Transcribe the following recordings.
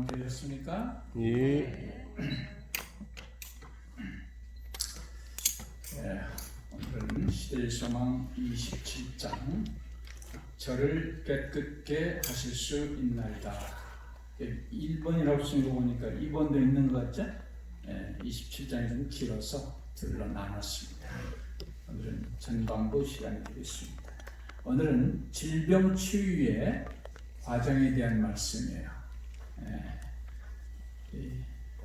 되셨습니까? 예. 오늘은 시대의 소망 27장 저를 깨끗게 하실 수 있나이다. 1번이라고 쓴 거 보니까 2번도 있는 것 같죠? 27장이 좀 길어서 둘로 나눴습니다. 오늘은 전반부 시간이 되겠습니다. 오늘은 질병 치유의 과정에 대한 말씀이에요.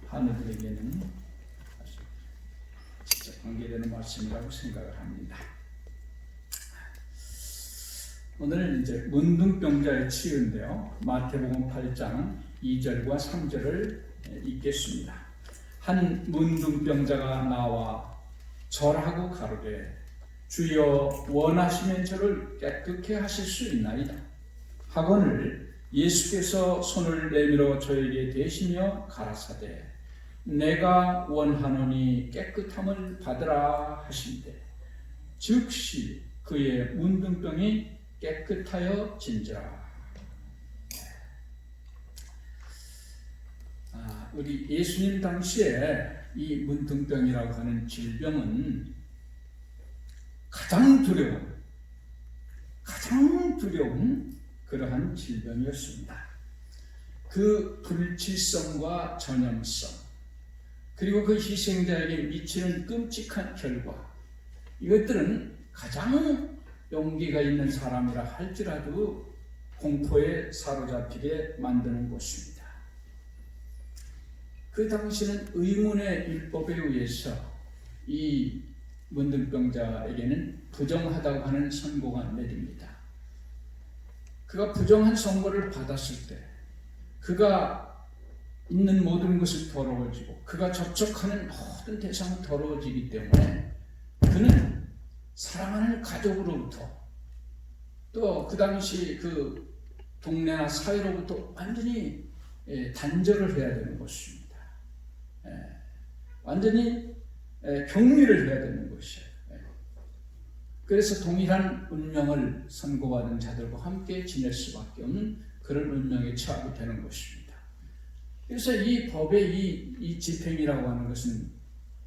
하느들에게는 진짜 관계되는 말씀이라고 생각을 합니다. 오늘은 이제 문둥병자의 치유인데요. 마태복음 8장 2절과 3절을 읽겠습니다. 한 문둥병자가 나와 절하고 가로되 주여 원하시면 저를 깨끗게 하실 수 있나이다 하거늘 예수께서 손을 내밀어 저에게 대시며 가라사대 내가 원하노니 깨끗함을 받으라 하신대 즉시 그의 문둥병이 깨끗하여 진지라. 우리 예수님 당시에 이 문둥병이라고 하는 질병은 가장 두려운 그러한 질병이었습니다. 그 불치성과 전염성, 그리고 그 희생자에게 미치는 끔찍한 결과, 이것들은 가장 용기가 있는 사람이라 할지라도 공포에 사로잡히게 만드는 것입니다. 그 당시는 의문의 율법에 의해서 이 문둥병자에게는 부정하다고 하는 선고가 내립니다. 그가 부정한 선고를 받았을 때 그가 있는 모든 것이 더러워지고 그가 접촉하는 모든 대상은 더러워지기 때문에 그는 사랑하는 가족으로부터 또 그 당시 그 동네나 사회로부터 완전히 단절을 해야 되는 것입니다. 완전히 격리를 해야 되는 것이에요. 그래서 동일한 운명을 선고받은 자들과 함께 지낼 수밖에 없는 그런 운명에 처하게 되는 것입니다. 그래서 이 법의 이 집행이라고 하는 것은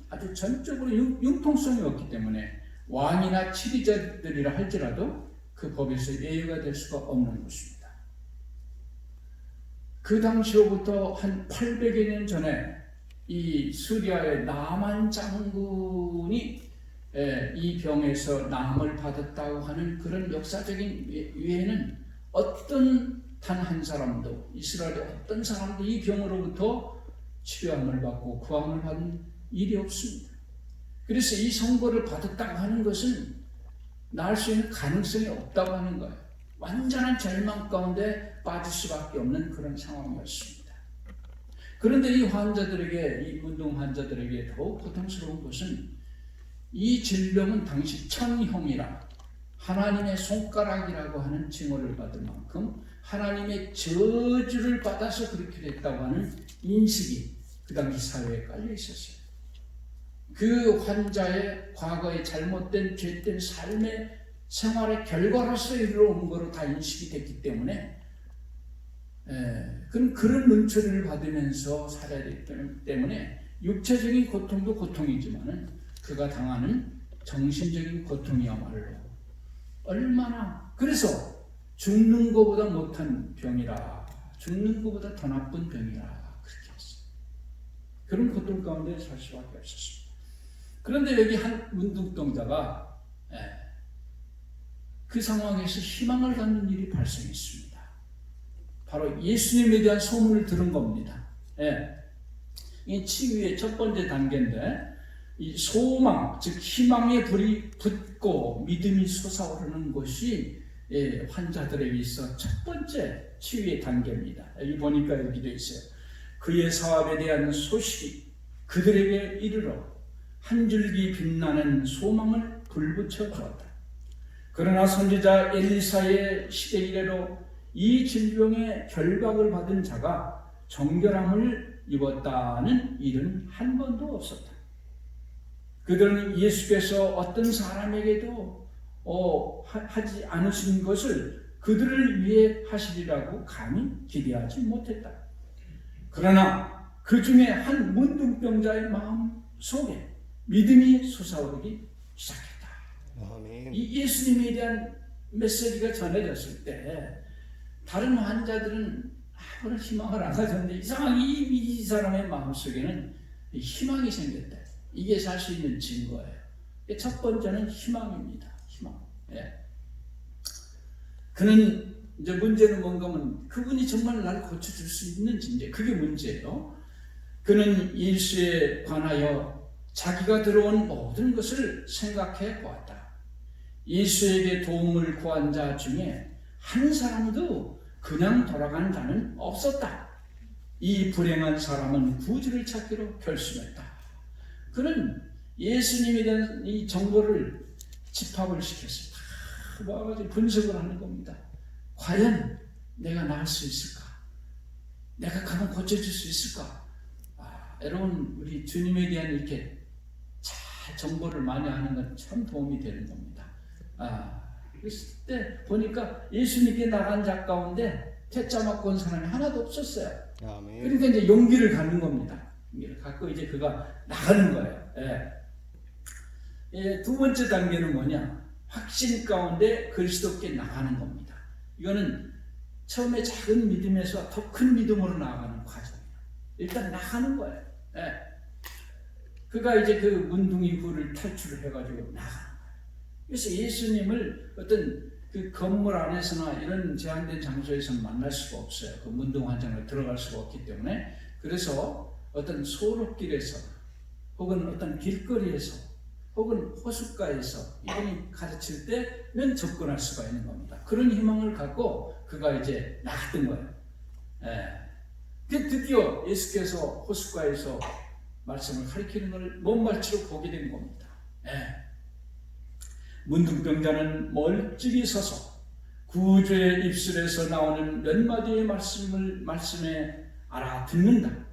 아주 전적으로 융통성이 없기 때문에 왕이나 치리자들이라 할지라도 그 법에서 예외가 될 수가 없는 것입니다. 그 당시로부터 한 800여 년 전에 이 시리아의 나만 장군이 이 병에서 남을 받았다고 하는 그런 역사적인 외에는 어떤 단 한 사람도, 이스라엘의 어떤 사람도 이 병으로부터 치료함을 받고 구함을 받은 일이 없습니다. 그래서 이 선고를 받았다고 하는 것은 나을 수 있는 가능성이 없다고 하는 거예요. 완전한 절망 가운데 빠질 수밖에 없는 그런 상황이었습니다. 그런데 이 환자들에게, 이 문둥 환자들에게 더욱 고통스러운 것은 이 질병은 당시 천형이라 하나님의 손가락이라고 하는 징후를 받을 만큼 하나님의 저주를 받아서 그렇게 됐다고 하는 인식이 그 당시 사회에 깔려 있었어요. 그 환자의 과거의 잘못된 죄된 삶의 생활의 결과로서 이르러온 거로 다 인식이 됐기 때문에 그런 눈초리를 받으면서 살아야 되기 때문에 육체적인 고통도 고통이지만은 그가 당하는 정신적인 고통이야말로 얼마나, 그래서 죽는 것보다 못한 병이라, 죽는 것보다 더 나쁜 병이라 그렇게 했어요. 그런 고통 가운데 살 수밖에 없었습니다. 그런데 여기 한 문둥병자가 그 상황에서 희망을 갖는 일이 발생했습니다. 바로 예수님에 대한 소문을 들은 겁니다. 이 치유의 첫 번째 단계인데 이 소망, 즉 희망의 불이 붙고 믿음이 솟아오르는 것이 환자들에게 있어 첫 번째 치유의 단계입니다. 여기 보니까 여기 되어 있어요. 그의 사업에 대한 소식이 그들에게 이르러 한 줄기 빛나는 소망을 불붙여 주었다. 그러나 선지자 엘리사의 시대 이래로 이 질병의 결박을 받은 자가 정결함을 입었다는 일은 한 번도 없었다. 그들은 예수께서 어떤 사람에게도 하지 않으신 것을 그들을 위해 하시리라고 감히 기대하지 못했다. 그러나 그 중에 한 문둥병자의 마음 속에 믿음이 솟아오르기 시작했다. 아멘. 이 예수님에 대한 메시지가 전해졌을 때 다른 환자들은 아무런 희망을 안 가졌는데 이상하게 이 사람의 마음속에는 희망이 생겼다. 이게 살 수 있는 증거예요. 첫 번째는 희망입니다. 희망. 예. 그는 이제 문제는 뭔가 하면 그분이 정말 날 고쳐줄 수 있는지 이제 그게 문제예요. 그는 예수에 관하여 자기가 들어온 모든 것을 생각해 보았다. 예수에게 도움을 구한 자 중에 한 사람도 그냥 돌아간 자는 없었다. 이 불행한 사람은 구주를 찾기로 결심했다. 그는 예수님에 대한 이 정보를 집합을 시켰습니다. 모아가지고 분석을 하는 겁니다. 과연 내가 나을 수 있을까? 내가 가면 고쳐줄 수 있을까? 여러분 우리 주님에 대한 이렇게 잘 정보를 많이 하는 건 참 도움이 되는 겁니다. 그때 보니까 예수님께 나간 자 가운데 퇴짜 맞고 온 사람이 하나도 없었어요. 아멘. 그러니까 이제 용기를 갖는 겁니다. 용기를 갖고 이제 그가 나가는 거예요. 두 번째 단계는 뭐냐? 확신 가운데 그리스도께 나가는 겁니다. 이거는 처음에 작은 믿음에서 더 큰 믿음으로 나아가는 과정이에요. 일단 나가는 거예요. 그가 이제 그 문둥이 굴을 탈출을 해가지고 나가는 거예요. 그래서 예수님을 어떤 그 건물 안에서나 이런 제한된 장소에서 만날 수가 없어요. 그 문둥 환장을 들어갈 수가 없기 때문에. 그래서 어떤 소로길에서 혹은 어떤 길거리에서 혹은 호숫가에서 이분이 가르칠 때는 접근할 수가 있는 겁니다. 그런 희망을 갖고 그가 이제 나갔던 거예요. 드디어 예수께서 호숫가에서 말씀을 가르치는 걸 몸발치로 보게 된 겁니다. 문둥병자는 멀찍이 서서 구주의 입술에서 나오는 몇 마디의 말씀에 알아듣는다.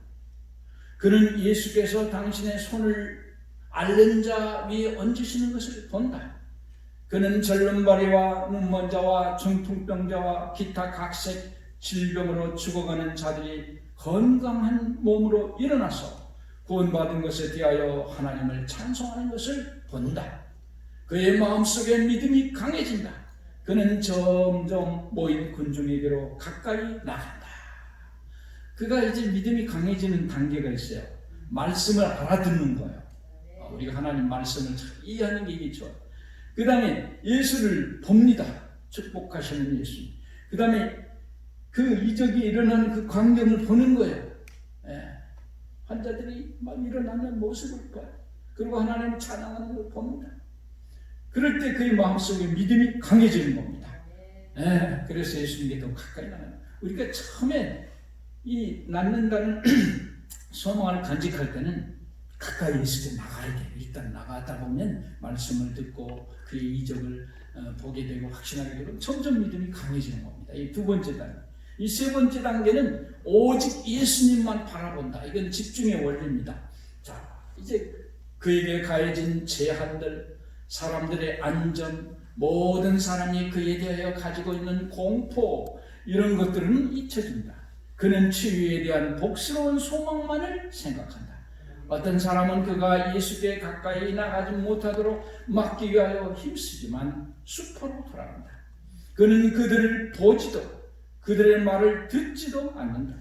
그는 예수께서 당신의 손을 앓는 자 위에 얹으시는 것을 본다. 그는 절름발이와 눈먼자와 중풍병자와 기타 각색 질병으로 죽어가는 자들이 건강한 몸으로 일어나서 구원받은 것에 대하여 하나님을 찬송하는 것을 본다. 그의 마음속에 믿음이 강해진다. 그는 점점 모인 군중에게로 가까이 나간다. 그가 이제 믿음이 강해지는 단계가 있어요. 말씀을 알아듣는 거예요. 우리가 하나님 말씀을 잘 이해하는 게 이게 좋아요. 그 다음에 예수를 봅니다. 축복하시는 예수. 그 다음에 그 이적이 일어나는 그 광경을 보는 거예요. 환자들이 막 일어나는 모습을 봐요. 그리고 하나님을 찬양하는 걸 봅니다. 그럴 때 그의 마음속에 믿음이 강해지는 겁니다. 그래서 예수님께 더 가까이 나가요. 우리가 처음에 이 낫는다는 소망을 간직할 때는 가까이 예수께 나가야 돼. 일단 나가다 보면 말씀을 듣고 그의 이적을 보게 되고 확신하게 되고 점점 믿음이 강해지는 겁니다. 이 두 번째 단계. 이 세 번째 단계는 오직 예수님만 바라본다. 이건 집중의 원리입니다. 자, 이제 그에게 가해진 제한들, 사람들의 안전, 모든 사람이 그에 대하여 가지고 있는 공포, 이런 것들은 잊혀진다. 그는 치유에 대한 복스러운 소망만을 생각한다. 어떤 사람은 그가 예수께 가까이 나가지 못하도록 막기 위하여 힘쓰지만 수포로 돌아간다. 그는 그들을 보지도 그들의 말을 듣지도 않는다.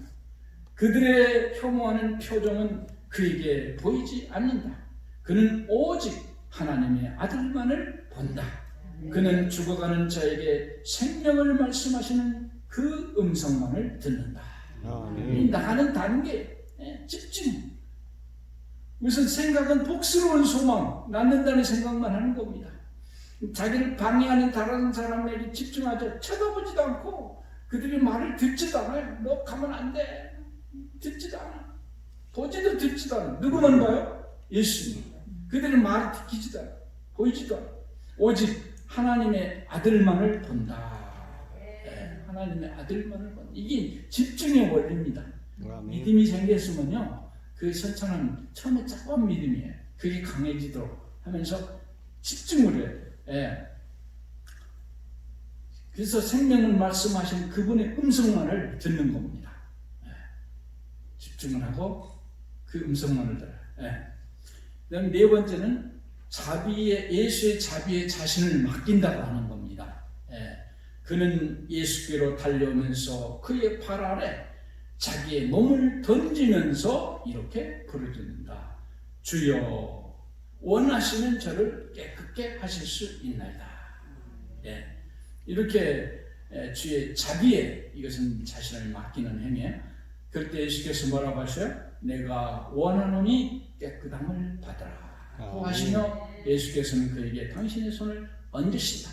그들의 혐오하는 표정은 그에게 보이지 않는다. 그는 오직 하나님의 아들만을 본다. 그는 죽어가는 자에게 생명을 말씀하시는 그 음성만을 듣는다. 이 나가는 단계, 집중. 우선 생각은 복스러운 소망, 낫는다는 생각만 하는 겁니다. 자기를 방해하는 다른 사람에게 집중하자 쳐다보지도 않고 그들의 말을 듣지도 않아요. 너 가면 안 돼. 듣지도 않아. 보지도 듣지도 않아. 누구만 봐요? 예수님. 그들의 말을 듣기지도 않아. 보이지도 않아. 오직 하나님의 아들만을 본다. 하나님의 아들만을 본다. 이게 집중의 원리입니다. 믿음이 생겼으면요. 그 선천은 처음에 작은 믿음이에요. 그게 강해지도록 하면서 집중을 해야 돼요. 그래서 생명을 말씀하신 그분의 음성만을 듣는 겁니다. 집중을 하고 그 음성만을 들어요. 예. 그다음 네 번째는 예수의 자비에 자신을 맡긴다고 하는 겁니다. 예. 그는 예수께로 달려오면서 그의 발 아래 자기의 몸을 던지면서 이렇게 부르짖는다. 주여 원하시면 저를 깨끗게 하실 수 있나이다. 예. 이렇게 주의 자비에 이것은 자신을 맡기는 행위예요. 그때 예수께서 뭐라고 하셔요? 내가 원하노니 깨끗함을 받으라 고 하시며 예수께서는 그에게 당신의 손을 얹으신다.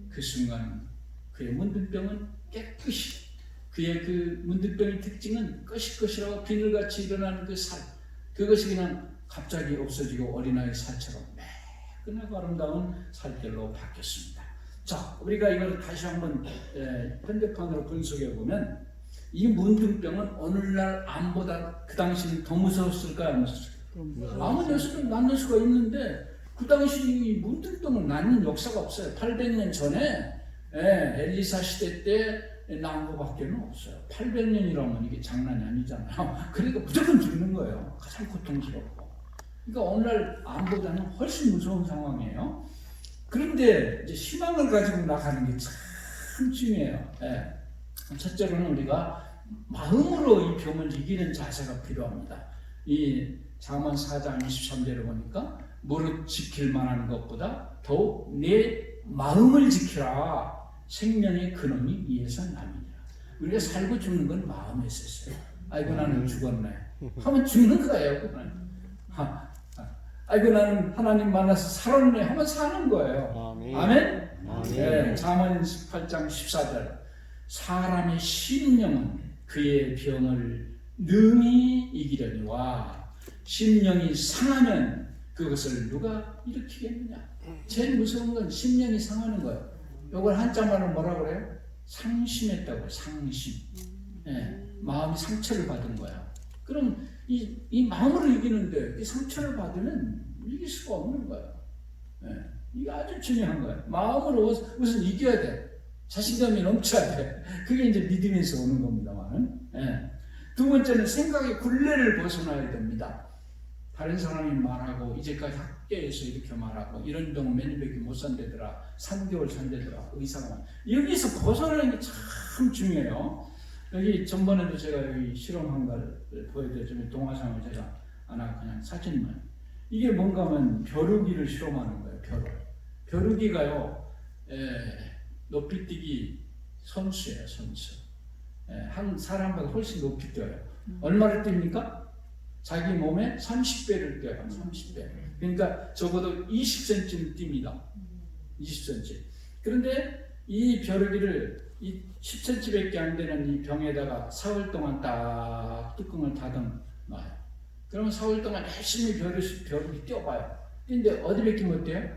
그 순간 그의 문둥병은 깨끗이, 그의 그 문둥병의 특징은 끄시끄시하고 비늘같이 일어나는 그 살, 그것이 그냥 갑자기 없어지고 어린아이 살처럼 매끈하고 아름다운 살결로 바뀌었습니다. 자, 우리가 이걸 다시 한번 현대판으로 분석해 보면 이 문둥병은 오늘날 암보다 그 당시는 더 무서웠을까요? 안 무서웠을까요? 암은 여수는 낫는 수가 있는데 그 당시 문둥병은 낫는 역사가 없어요. 800년 전에 엘리사 시대 때 나온 것밖에 없어요. 800년이라면 이게 장난이 아니잖아요. 그러니까 무조건 죽는 거예요. 가장 고통스럽고. 그러니까 오늘날 암보다는 훨씬 무서운 상황이에요. 그런데 이제 희망을 가지고 나가는 게 참 중요해요. 첫째로는 우리가 마음으로 이 병을 이기는 자세가 필요합니다. 이 잠언 4장 23절을 보니까 무릇 지킬 만한 것보다 더욱 내 마음을 지키라. 생명의 근원이 이에서 남이니라. 우리가 살고 죽는 건 마음에 있었어요. 아이고 나는 죽었네 하면 죽는 거예요. 아이고 나는 하나님 만나서 살았네 하면 사는 거예요. 아멘? 네, 잠언 18장 14절 사람의 심령은 그의 병을 능히 이기려니와 심령이 상하면 그것을 누가 일으키겠느냐. 제일 무서운 건 심령이 상하는 거예요. 이걸 한자말로 뭐라 그래요? 상심했다고요. 상심. 마음이 상처를 받은 거야. 그럼 이 마음으로 이기는데 이 상처를 받으면 이길 수가 없는 거예요. 이게 아주 중요한 거예요. 마음으로 우선 이겨야 돼. 자신감이 넘쳐야 돼. 그게 이제 믿음에서 오는 겁니다만. 두 번째는 생각의 굴레를 벗어나야 됩니다. 다른 사람이 말하고 이제까지 학교에서 이렇게 말하고 이런 병 몇 년밖에 못 산대더라. 3개월 산대더라. 의사가 여기서 벗어나는 게 참 중요해요. 여기 전번에도 제가 여기 실험한 걸 보여드렸지만 동화상을 제가 하나 그냥 사진만. 이게 뭔가 하면 벼루기를 실험하는 거예요. 벼루기가요. 높이뛰기 선수예요. 선수. 한 사람보다 훨씬 높이 뛰어요. 얼마를 뜁니까? 자기 몸에 30배를 뛰어요. 30배. 그러니까 적어도 20cm를 뜁니다. 20cm. 그런데 이 벼루기를 이 10cm밖에 안 되는 이 병에다가 사흘 동안 딱 뚜껑을 닫아 놔요. 그러면 사흘 동안 열심히 벼루기 뛰어봐요. 근데 어디밖에 못 뛰어요?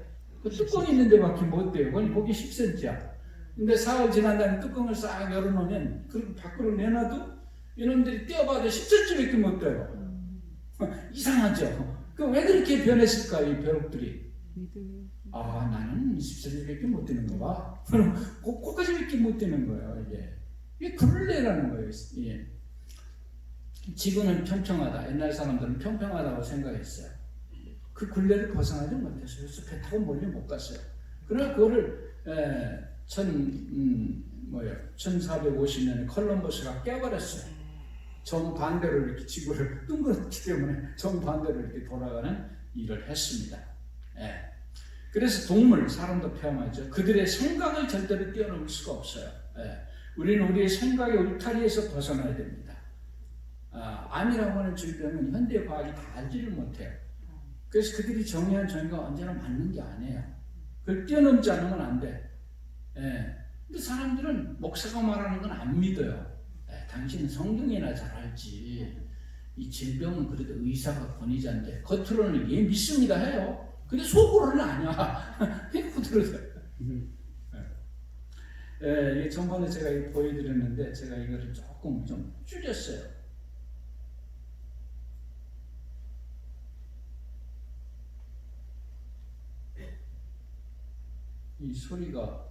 그 뚜껑이 있는 데밖에 못 뛰어요. 거기 10cm야. 근데 사흘 지난 다음에 뚜껑을 싹 열어놓으면 그리고 밖으로 내놔도 이놈들이 뛰어봐도 10cm밖에 못 뛰어요. 이상하죠? 왜 그렇게 변했을까, 이 벼룩들이? 나는 20cm밖에 못 뛰는 거 봐. 그럼 거기까지밖에 못 뛰는 거예요, 이게 굴레라는 거예요. 예. 지구는 평평하다. 옛날 사람들은 평평하다고 생각했어요. 그 굴레를 벗어나지 못했어요. 그래서 배 타고 멀리 못 갔어요. 그러나 그거를 1450년에 콜럼버스가 깨버렸어요. 정반대로 이렇게 지구를 둥그렇기 때문에 정반대로 이렇게 돌아가는 일을 했습니다. 그래서 동물, 사람도 포함하죠. 그들의 생각을 절대로 뛰어넘을 수가 없어요. 우리는 우리의 생각의 울타리에서 벗어나야 됩니다. 암이라고 하는 질병은 현대 과학이 다 알지를 못해요. 그래서 그들이 정의한 정의가 언제나 맞는 게 아니에요. 그걸 뛰어넘지 않으면 안 돼. 근데 사람들은 목사가 말하는 건 안 믿어요. 당신은 성경이나 잘 알지. 이 질병은 그래도 의사가 권위자인데 겉으로는 예 믿습니다 해요. 근데 속으로는 아니야. 이게 전번에 제가 보여드렸는데 제가 이거를 조금 좀 줄였어요. 이 소리가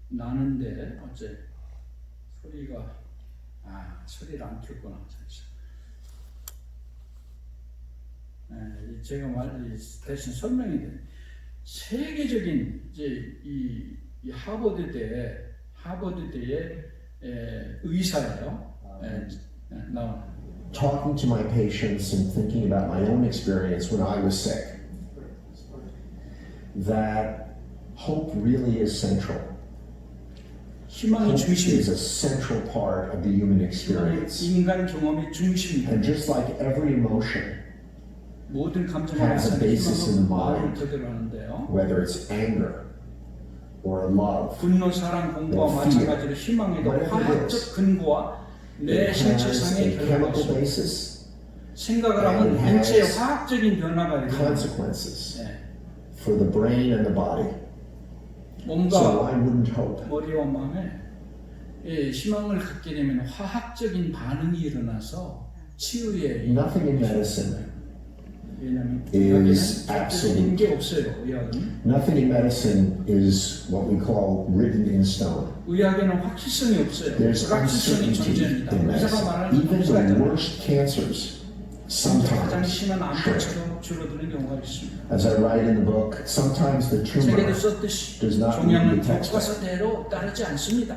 나는데 어째 소리가 소리를 안 켰구나. 제가 대신 설명이 돼. 세계적인 이제 이 하버드대의 의사예요. 나와. Talking to my patients and thinking about my own experience when I was sick, that hope really is central. 희망이 Hope 중심이에요. is a central part of the human experience. 인간 경험의 중심이에요. And just like every emotion, 모든 감정의 has a basis in the 마음을 mind. 토대로 하는데요. whether it's anger or love, 분노, 사랑, 공부와 마찬가지로 희망에도 화학적 근거와 내 it 신체상의 has a 결과가 chemical 있어요. basis, 생각을 하면 and it 인체의 has 화학적인 변화가 일어나요. consequences 네. for the brain and the body. So 몸과 why wouldn't hope? 머리와 마음에 희망을 갖게 되면 화학적인 반응이 일어나서 치유에 Nothing in medicine 왜냐하면 is 의학에는 absolute. 게 없어요. 의학은 Nothing in medicine is what we call written in stone. 의학에는 확실성이 없어요. There's 불확실성이 uncertainty 존재합니다. in 의사가 medicine. 말하는 Even the 것같잖아요. worst cancers 가장 sometimes 심한 shrink. 암까지도 줄어드는 경우가 있습니다. As I write in the book, sometimes the 책에도 tumor 썼듯이 does not 종양은 need the text. 교과서대로 따르지 않습니다.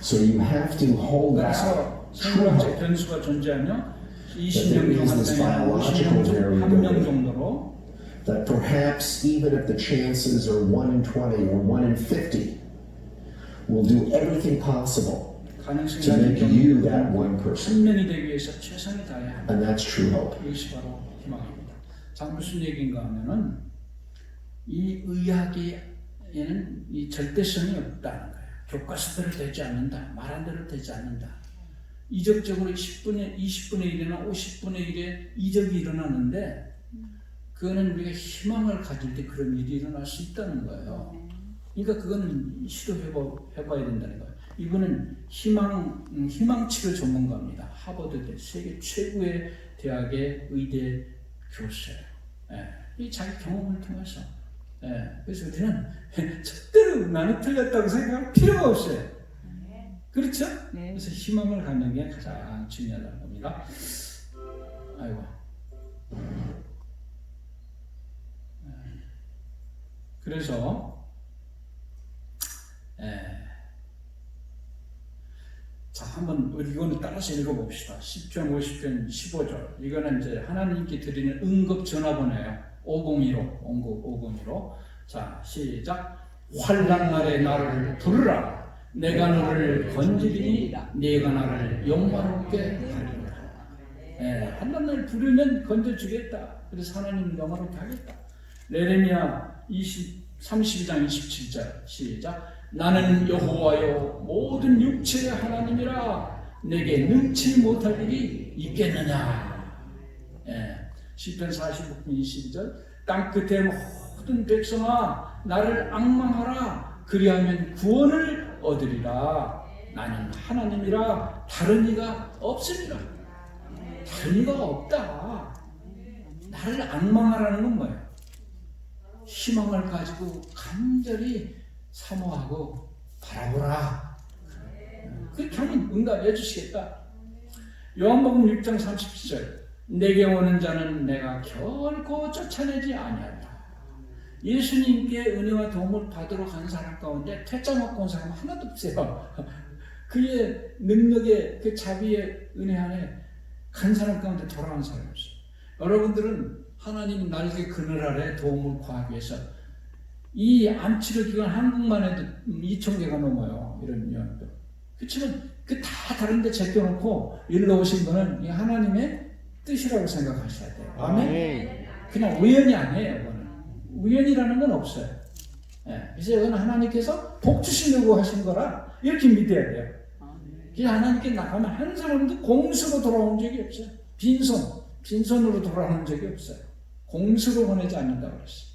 So you have to hold out 그래서 true 생물학적 hope 변수가 존재하며 there 20명 중 is 한 this 명이나 biological 50명 중 한 명 variability. 정도로 that perhaps even if the chances are 1 in 20 or 1 in 50, we'll do everything possible 가능성이 to 낮은 make you 경우 that one person. 한 명이 되기 위해서 최선을 다해야 합니다. And that's true hope. 이것이 바로 희망입니다. 자, 무슨 얘기인가 하면은 이 의학에는 이 절대성이 없다는 거예요. 교과서대로 되지 않는다. 말한 대로 되지 않는다. 이적적으로 20분의 1이나 50분의 1의 이적이 일어나는데 그거는 우리가 희망을 가질 때 그런 일이 일어날 수 있다는 거예요. 그러니까 그거는 시도해봐야 된다는 거예요. 이분은 희망치료 전문가입니다. 하버드대 세계 최고의 대학의 의대 교수예요. 이 자기 경험을 통해서. 그래서 우리는 절대로 나는 틀렸다고 생각할 필요가 없어요. 그렇죠? 네. 그래서 희망을 갖는 게 가장 중요하다는 겁니다. 아이고. 그래서 자, 한번 이거는 따라서 읽어봅시다. 10편, 50편, 15절. 이거는 이제 하나님께 드리는 응급 전화번호예요. 501호. 자, 시작. 환난 날에 나를 부르라. 내가 너를 건지리니 네가 나를 영화롭게 하리라. 환난 날 부르면 건져주겠다. 그래서 하나님을 영화롭게 하겠다. 레레미야 32장 27절 시작. 나는 여호와여 모든 육체의 하나님이라 내게 능치 못할 일이 있겠느냐. 시편 45편 22절 땅끝의 모든 백성아 나를 앙망하라. 그리하면 구원을 얻으리라. 나는 하나님이라 다른 이가 없으리라. 다른 이가 없다. 나를 앙망하라는 건 뭐예요? 희망을 가지고 간절히 사모하고 바라보라. 그렇게 하면 응답해 주시겠다. 요한복음 6장 37절 내게 오는 자는 내가 결코 쫓아내지 아니하리라. 예수님께 은혜와 도움을 받으러 간 사람 가운데 퇴짜 맞고 온 사람은 하나도 없어요. 그의 능력의 그 자비의 은혜 안에 간 사람 가운데 돌아온 사람이 없어요. 여러분들은 하나님 날개 그늘 아래 도움을 구하기 위해서 이 암치료 기간 한국만 해도 2,000개가 넘어요. 이런 요원도. 그렇지만 그 다 다른 데 제껴놓고 일로 오신 분은 이 하나님의 뜻이라고 생각하셔야 돼요. 아멘? 그냥 우연이 아니에요. 이거는. 우연이라는 건 없어요. 그래서 이건 하나님께서 복 주시려고 하신 거라 이렇게 믿어야 돼요. 그냥 하나님께 나가면 한 사람도 공수로 돌아온 적이 없어요. 빈손으로 돌아오는 적이 없어요. 공수로 보내지 않는다고 그랬어요.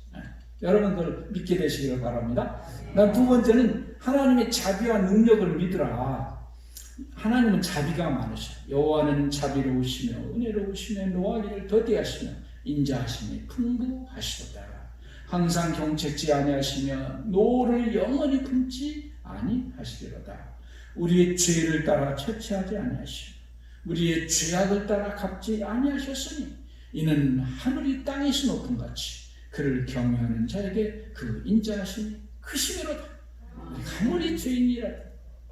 여러분 그걸 믿게 되시기를 바랍니다. 난 두 번째는 하나님의 자비와 능력을 믿으라. 하나님은 자비가 많으셔. 여호와는 자비로우시며 은혜로우시며 노하기를 더디하시며 인자하심이 풍부하시도다. 항상 경책지 아니하시며 노를 영원히 품지 아니하시리로다. 우리의 죄를 따라 처치하지 아니하시고 우리의 죄악을 따라 갚지 아니하셨으니 이는 하늘이 땅에서 높은 같이 그를 경외하는 자에게 그 인자하심이 크심이로다. 아무리 죄인이라도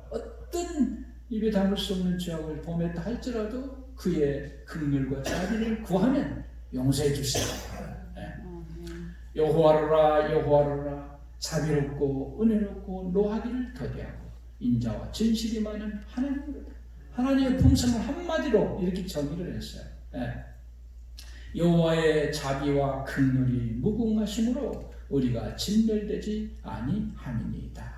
어떤 입에 담을 수 없는 죄악을 범했다 할지라도 그의 긍휼과 자비를 구하면 용서해 주시라. 여호와로라 여호와로라 자비롭고 은혜롭고 노하기를 더디하고 인자와 진실이 많은 하나님으로다. 하나님의 품성을 한마디로 이렇게 정의를 했어요. 여호와의 자비와 긍휼이 무궁하심으로 우리가 진멸되지 아니함이니이다.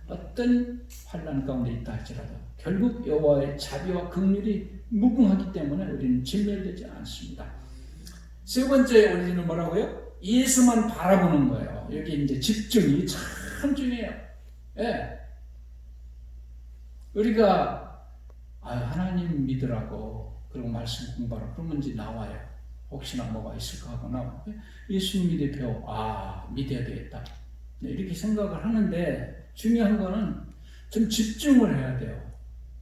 어떤 환난 가운데 있다 할지라도 결국 여호와의 자비와 긍휼이 무궁하기 때문에 우리는 진멸되지 않습니다. 세 번째 원리는 뭐라고요? 예수만 바라보는 거예요. 여기 이제 집중이 참 중요해요. 우리가 하나님 믿으라고 그리고 말씀 공부하라고 그러면 이제 나와요. 혹시나 뭐가 있을까 하고 나와요. 예수님이 대표 믿어야 되겠다. 이렇게 생각을 하는데 중요한 거는 좀 집중을 해야 돼요.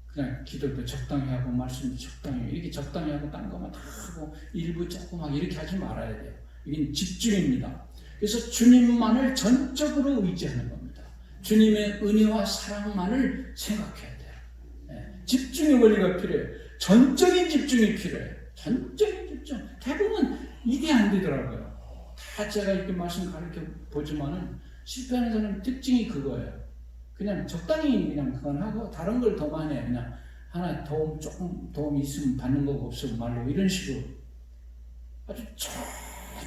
그냥 기도도 적당히 하고 말씀도 적당히 이렇게 적당히 하고 딴 것만 다 하고 일부 조금 하고 이렇게 하지 말아야 돼요. 이건 집중입니다. 그래서 주님만을 전적으로 의지하는 겁니다. 주님의 은혜와 사랑만을 생각해야 돼요. 집중의 원리가 필요해요. 전적인 집중이 필요해요. 전적인 집중. 대부분 이게 안 되더라고요. 다 제가 이렇게 말씀 가르쳐 보지만은 실패하는 사람 특징이 그거예요. 그냥 적당히 그냥 그건 하고 다른 걸 더 많이 해요. 그냥 하나 조금 도움이 있으면 받는 거고 없으면 말로 이런 식으로 아주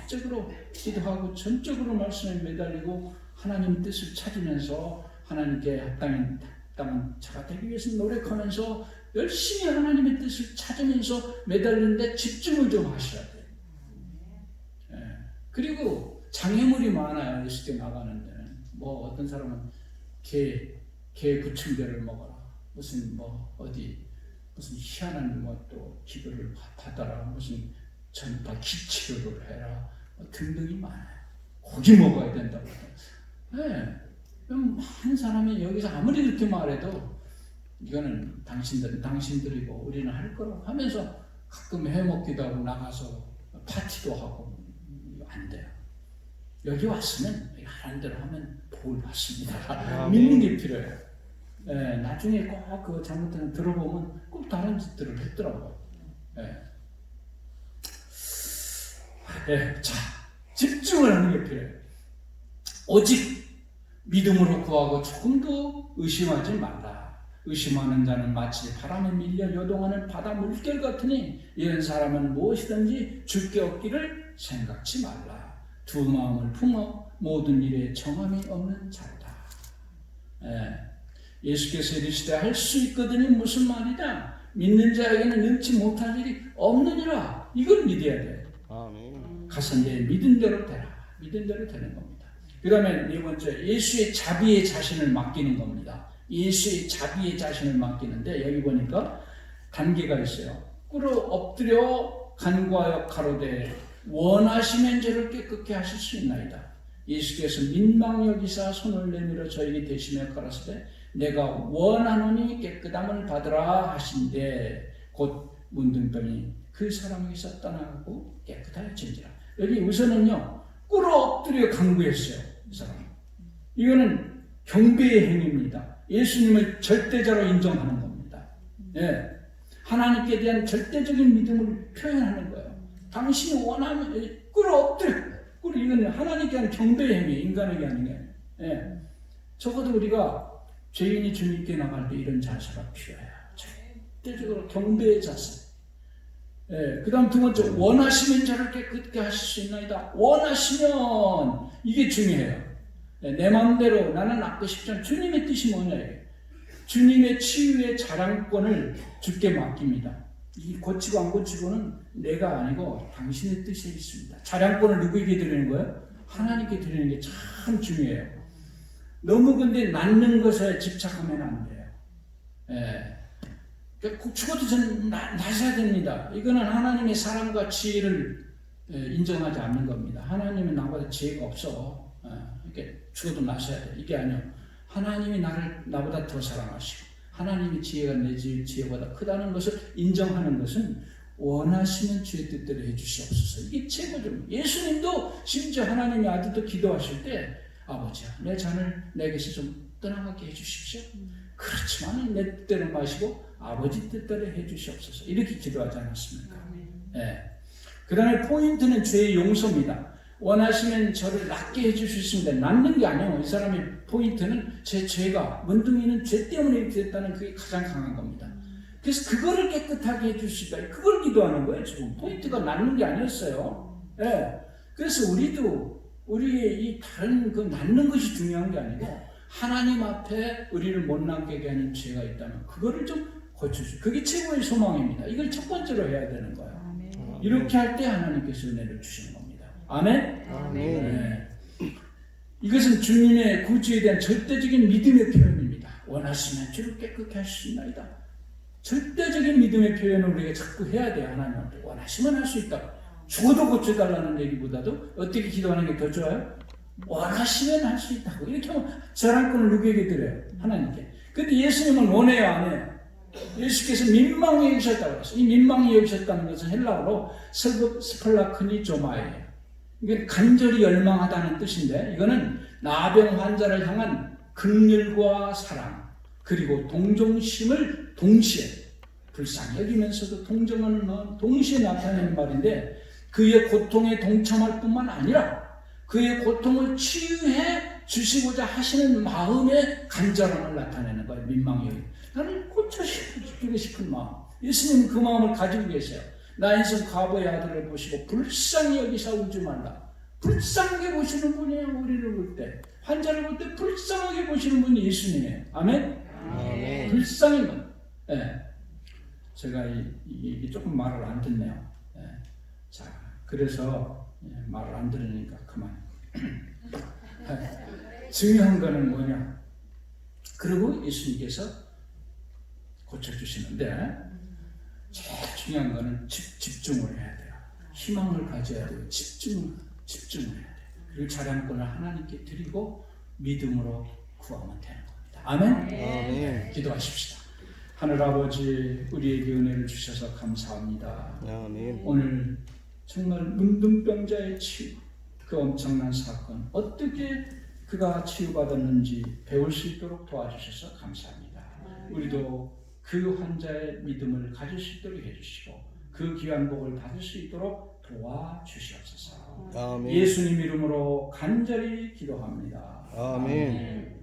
전적으로 기도하고 전적으로 말씀에 매달리고 하나님 뜻을 찾으면서 하나님께 합당한 자가 되기 위해서 노력하면서 열심히 하나님의 뜻을 찾으면서 매달리는데 집중을 좀 하셔야 돼요. 그리고 장애물이 많아요. 예수께 나가는 데는. 뭐 어떤 사람은 개 부침개를 먹어라. 무슨 무슨 희한한 또 기도를 받아라. 무슨 전파 기치료를 해라. 등등이 많아요. 고기 먹어야 된다고. 한 사람이 여기서 아무리 그렇게 말해도 이거는 당신들이고 우리는 할 거라고 하면서 가끔 해먹기도 하고 나가서 파티도 하고 안 돼요. 여기 왔으면 하는 대로 하면 복을 받습니다. 믿는 게 필요해요. 나중에 꼭 그거 잘못하면 들어보면 꼭 다른 짓들을 했더라고요. 자, 집중을 하는 게 필요해요. 오직 믿음으로 구하고 조금도 의심하지 말라. 의심하는 자는 마치 바람에 밀려 요동하는 바다 물결 같으니 이런 사람은 무엇이든지 줄 게 없기를 생각지 말라. 두 마음을 품어 모든 일에 정함이 없는 자다. 예수께서 이르시되 할 수 있거든이 무슨 말이냐? 믿는 자에게는 능치 못할 일이 없느니라. 이걸 믿어야 돼. 가서 내 믿은 대로 되라. 믿은 대로 되는 겁니다. 그 다음에 네 번째, 예수의 자비의 자신을 맡기는 겁니다. 예수의 자비의 자신을 맡기는데 여기 보니까 단계가 있어요. 꿇어 엎드려 간구하여 가로되 원하시면 저를 깨끗게 하실 수 있나이다. 예수께서 민망 여기사 손을 내밀어 저에게 대시며 가라사대 내가 원하노니 깨끗함을 받으라 하신대 곧 문둥병이 그 사람에게서 떠나고 깨끗하여진지라. 여기 우선은요 꿇어 엎드려 간구했어요. 이 사람. 이거는 경배의 행위입니다. 예수님을 절대자로 인정하는 겁니다. 하나님께 대한 절대적인 믿음을 표현하는 거예요. 당신이 원하면 꿇어 엎드려. 이건 하나님께 대한 경배의 행위, 인간에게 하는 게. 적어도 우리가 죄인이 주님께 나갈 때 이런 자세가 필요해요. 절대적으로 경배의 자세. 그 다음 두 번째, 원하시면 저를 깨끗게 하실 수 있나이다. 원하시면 이게 중요해요. 내 마음대로 나는 낫고 싶지 않아. 주님의 뜻이 뭐냐 이게. 주님의 치유의 자랑권을 주께 맡깁니다. 이 고치고 안 고치고는 내가 아니고 당신의 뜻이 있습니다. 자랑권을 누구에게 드리는 거예요? 하나님께 드리는 게 참 중요해요. 너무 근데 낫는 것에 집착하면 안 돼요. 죽어도 저는 나셔야 됩니다. 이거는 하나님의 사랑과 지혜를 인정하지 않는 겁니다. 하나님은 나보다 지혜가 없어. 이렇게 죽어도 나셔야 돼. 이게 아니에요. 하나님이 나보다 더 사랑하시고 하나님의 지혜가 내 지혜보다 크다는 것을 인정하는 것은 원하시는 주의 뜻대로 해주시옵소서. 이게 최고죠. 예수님도 심지어 하나님이 아들도 기도하실 때 아버지야 내 잔을 내게서 좀 떠나가게 해주십시오. 그렇지만 내 뜻대로 마시고 아버지 뜻대로 해주시옵소서. 이렇게 기도하지 않았습니까? 네. 그 다음에 포인트는 죄의 용서입니다. 원하시면 저를 낫게 해주실 수 있는데 낫는 게 아니에요. 이 사람의 포인트는 제 죄가 문둥이는 죄 때문에 이렇게 됐다는 그게 가장 강한 겁니다. 그래서 그거를 깨끗하게 해주시다. 그걸 기도하는 거예요. 지금 포인트가 낫는 게 아니었어요. 네. 그래서 우리의 이 다른 그 낫는 것이 중요한 게 아니고 하나님 앞에 우리를 못 낫게 하는 죄가 있다면 그거를 좀 고쳐주세요. 그게 최고의 소망입니다. 이걸 첫 번째로 해야 되는 거예요. 이렇게 할 때 하나님께서 은혜를 주시는 겁니다. 아멘? 아멘. 네. 이것은 주님의 구주에 대한 절대적인 믿음의 표현입니다. 원하시면 주를 깨끗게 하시나이다. 절대적인 믿음의 표현을 우리가 자꾸 해야 돼요. 하나님한테 원하시면 할 수 있다. 죽어도 고쳐달라는 얘기보다도 어떻게 기도하는 게 더 좋아요? 원하시면 할 수 있다고. 이렇게 하면 저랑권을 누구에게 드려요? 하나님께. 근데 예수님은 원해요, 안 해요? 예수께서 민망히 여기셨다고 했어요. 이 민망히 여기셨다는 것은 헬라어로 스플라크니조마예요. 이게 간절히 열망하다는 뜻인데 이거는 나병 환자를 향한 긍휼과 사랑 그리고 동정심을 동시에 불쌍히 여기면서도 동정하는 마음 동시에 나타내는 말인데 그의 고통에 동참할 뿐만 아니라 그의 고통을 치유해 주시고자 하시는 마음의 간절함을 나타내는 거예요. 민망히 여기. 나를 고쳐주고 싶은 마음. 예수님은 그 마음을 가지고 계세요. 나 인생 과부의 아들을 보시고 불쌍히 여기사 울지 말라. 불쌍하게 보시는 분이에요. 우리를 볼 때. 환자를 볼 때 불쌍하게 보시는 분이 예수님이에요. 아멘? 아멘. 불쌍히 분. 네. 제가 이게 조금 말을 안 듣네요. 네. 자, 그래서 말을 안 들으니까 그만. 중요한 거는 뭐냐? 그리고 예수님께서 고쳐주시는데 제일 중요한 거는 집중을 해야 돼요. 희망을 가져야 돼요. 집중을 해야 돼요. 그리고 자랑권을 하나님께 드리고 믿음으로 구하면 되는 겁니다. 아멘? 아멘. 기도하십시다. 하늘 아버지 우리에게 은혜를 주셔서 감사합니다. 아멘. 오늘 정말 문둥병자의 치유 그 엄청난 사건 어떻게 그가 치유받았는지 배울 수 있도록 도와주셔서 감사합니다. 우리도 그 환자의 믿음을 가질 수 있도록 해주시고 그 귀한 복을 받을 수 있도록 도와주시옵소서. 아멘. 예수님 이름으로 간절히 기도합니다. 아멘.